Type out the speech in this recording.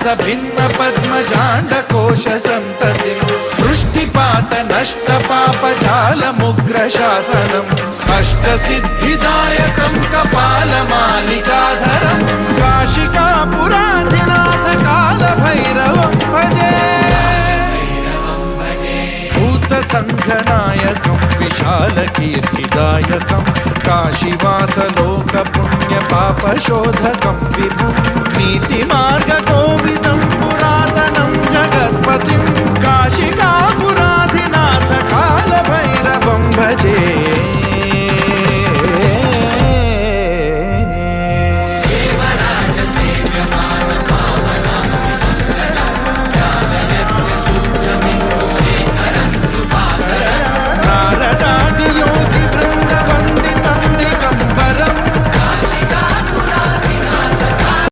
भिन्न पद्मजाण्डकोश सन्ततिं वृष्टिपात नष्ट पापजालमुग्र शासनम् अष्टसिद्धिदायकं कपालमालिकाधरं काशिकापुराधिनाथ कालभैरवं भजे भूतसङ्घनायकं विशालकीर्तिदायकं काशीवासलोकपुण्यपापशोधकं विभुं नीतिमार्ग